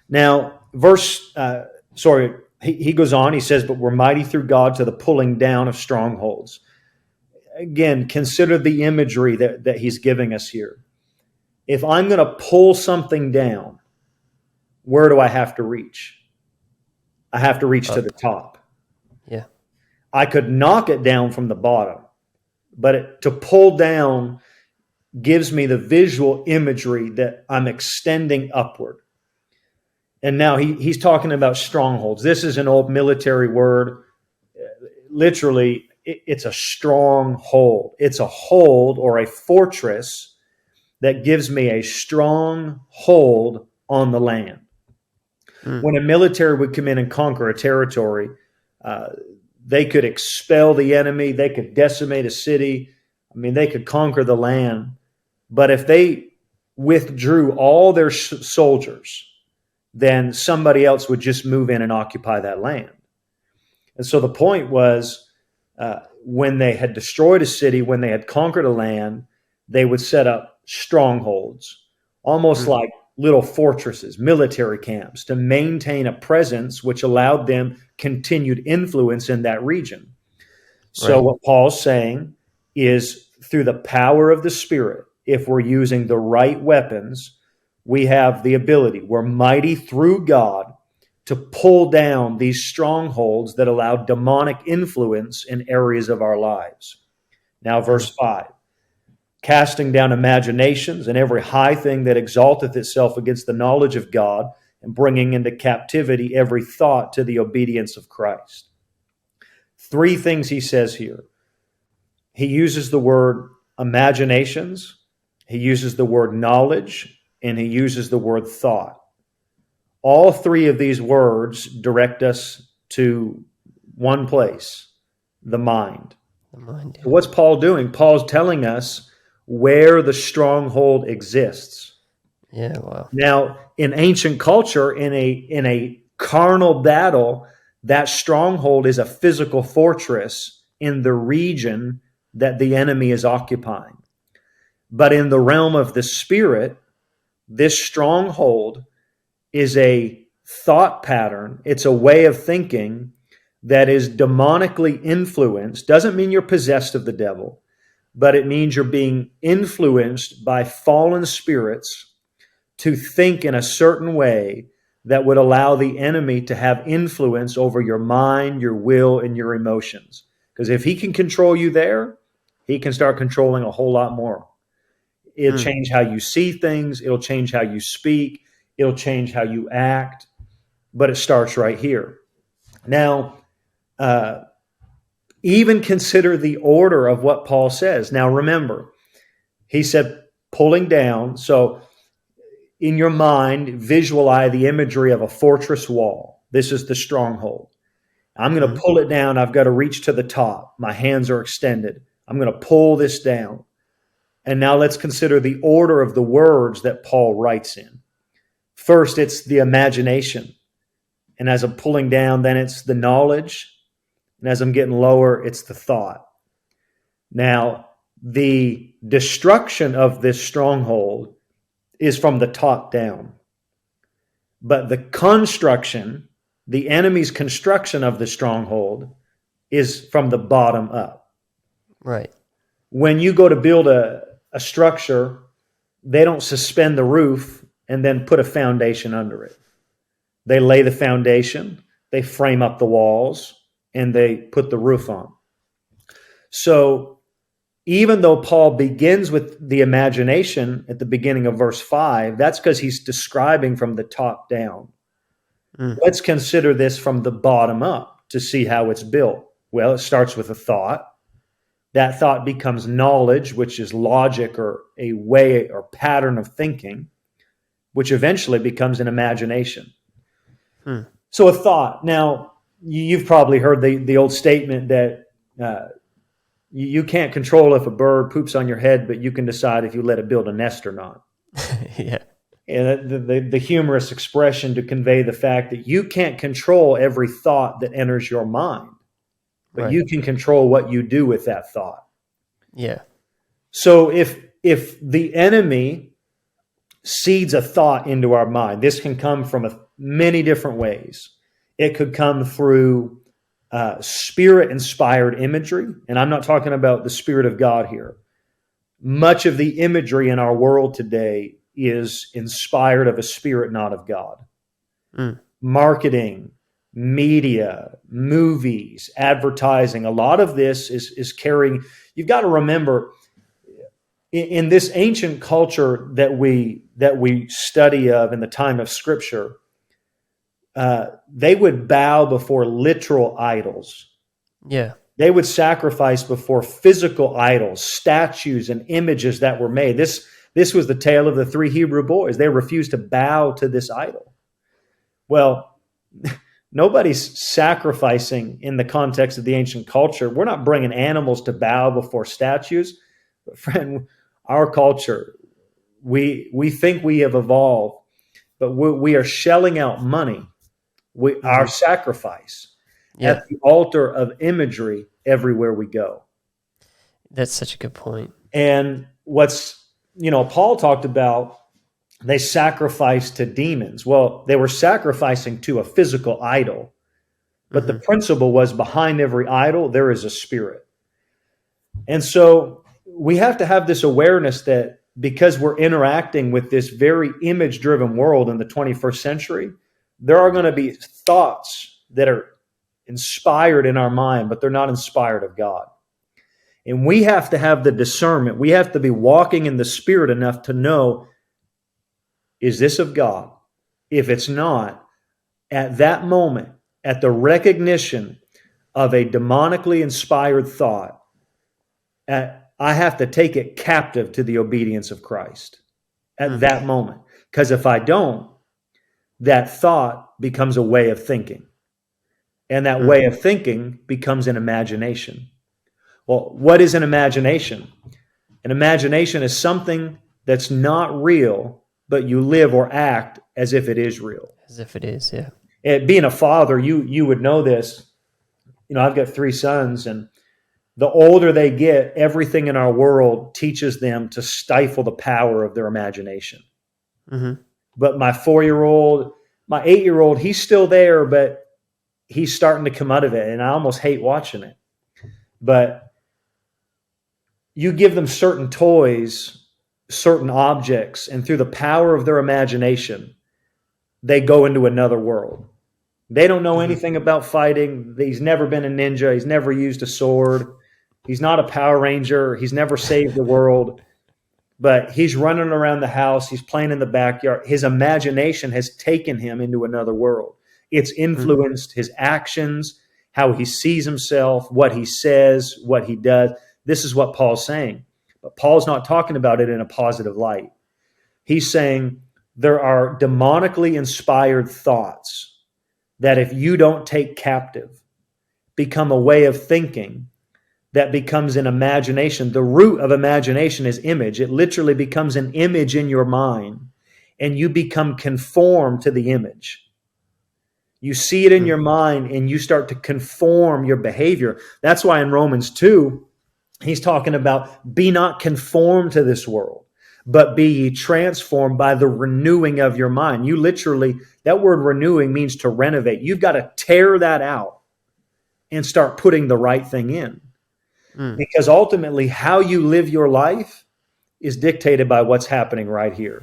Now, he goes on, he says, but we're mighty through God to the pulling down of strongholds. Again, consider the imagery that he's giving us here. If I'm going to pull something down, where do I have to reach? I have to reach to the top. Yeah. I could knock it down from the bottom, but to pull down gives me the visual imagery that I'm extending upward. And now he's talking about strongholds. This is an old military word. Literally, it's a stronghold. It's a hold or a fortress that gives me a strong hold on the land. When a military would come in and conquer a territory, they could expel the enemy. They could decimate a city. I mean, they could conquer the land. But if they withdrew all their soldiers, then somebody else would just move in and occupy that land. And so the point was, when they had destroyed a city, when they had conquered a land, they would set up strongholds, almost like little fortresses, military camps, to maintain a presence which allowed them continued influence in that region. So what Paul's saying is, through the power of the Spirit, if we're using the right weapons, we have the ability, we're mighty through God to pull down these strongholds that allow demonic influence in areas of our lives. Now, verse 5. Casting down imaginations and every high thing that exalteth itself against the knowledge of God, and bringing into captivity every thought to the obedience of Christ. Three things he says here. He uses the word imaginations, he uses the word knowledge, and he uses the word thought. All three of these words direct us to one place, the mind. The mind. So what's Paul doing? Paul's telling us where the stronghold exists. Yeah, wow. Now, in ancient culture, in a carnal battle, that stronghold is a physical fortress in the region that the enemy is occupying. But in the realm of the spirit, this stronghold is a thought pattern. It's a way of thinking that is demonically influenced. Doesn't mean you're possessed of the devil, but it means you're being influenced by fallen spirits to think in a certain way that would allow the enemy to have influence over your mind, your will, and your emotions. Because if he can control you there, he can start controlling a whole lot more. It'll change how you see things. It'll change how you speak. It'll change how you act. But it starts right here. Now, even consider the order of what Paul says. Now, remember, he said pulling down. So in your mind, visualize the imagery of a fortress wall. This is the stronghold. I'm going to pull it down. I've got to reach to the top. My hands are extended. I'm going to pull this down. And now let's consider the order of the words that Paul writes in. First, it's the imagination. And as I'm pulling down, then it's the knowledge. And as I'm getting lower, it's the thought. Now, the destruction of this stronghold is from the top down. But the construction, the enemy's construction of the stronghold, is from the bottom up. Right. When you go to build a structure, they don't suspend the roof and then put a foundation under it. They lay the foundation, they frame up the walls, and they put the roof on. So even though Paul begins with the imagination at the beginning of verse 5, that's because he's describing from the top down. Let's consider this from the bottom up to see how it's built. Well, it starts with a thought. That thought becomes knowledge, which is logic or a way or pattern of thinking, which eventually becomes an imagination. So a thought. Now, you've probably heard the old statement that you can't control if a bird poops on your head, but you can decide if you let it build a nest or not. Yeah. And the humorous expression to convey the fact that you can't control every thought that enters your mind, but you can control what you do with that thought. Yeah. So if the enemy seeds a thought into our mind. This can come from many different ways. It could come through spirit-inspired imagery, and I'm not talking about the Spirit of God here. Much of the imagery in our world today is inspired of a spirit, not of God. Marketing, media, movies, advertising, a lot of this is carrying. You've got to remember, in this ancient culture that we study of in the time of Scripture, they would bow before literal idols. Yeah. They would sacrifice before physical idols, statues, and images that were made. This was the tale of the 3 Hebrew boys. They refused to bow to this idol. Well, nobody's sacrificing in the context of the ancient culture. We're not bringing animals to bow before statues. But friend, our culture, we think we have evolved, but we are shelling out money, our sacrifice, at the altar of imagery everywhere we go. That's such a good point. And Paul talked about, they sacrificed to demons. Well, they were sacrificing to a physical idol, but the principle was behind every idol, there is a spirit. And so we have to have this awareness that because we're interacting with this very image-driven world in the 21st century, there are going to be thoughts that are inspired in our mind, but they're not inspired of God. And we have to have the discernment. We have to be walking in the Spirit enough to know, is this of God? If it's not, at that moment, at the recognition of a demonically inspired thought, I have to take it captive to the obedience of Christ at that moment. Because if I don't, that thought becomes a way of thinking. And that way of thinking becomes an imagination. Well, what is an imagination? An imagination is something that's not real, but you live or act as if it is real. As if it is, yeah. Being a father, you would know this. I've got 3 sons, and the older they get, everything in our world teaches them to stifle the power of their imagination. But my 4-year-old, my 8-year-old, he's still there, but he's starting to come out of it, and I almost hate watching it. But you give them certain toys, certain objects, and through the power of their imagination, they go into another world. They don't know anything about fighting. He's never been a ninja. He's never used a sword. He's not a Power Ranger. He's never saved the world. But he's running around the house. He's playing in the backyard. His imagination has taken him into another world. It's influenced his actions, how he sees himself, what he says, what he does. This is what Paul's saying. But Paul's not talking about it in a positive light. He's saying there are demonically inspired thoughts that if you don't take captive, become a way of thinking that becomes an imagination. The root of imagination is image. It literally becomes an image in your mind, and you become conformed to the image. You see it in your mind, and you start to conform your behavior. That's why in Romans 2, he's talking about, be not conformed to this world, but be ye transformed by the renewing of your mind. You literally, that word renewing means to renovate. You've got to tear that out and start putting the right thing in. Because ultimately, how you live your life is dictated by what's happening right here.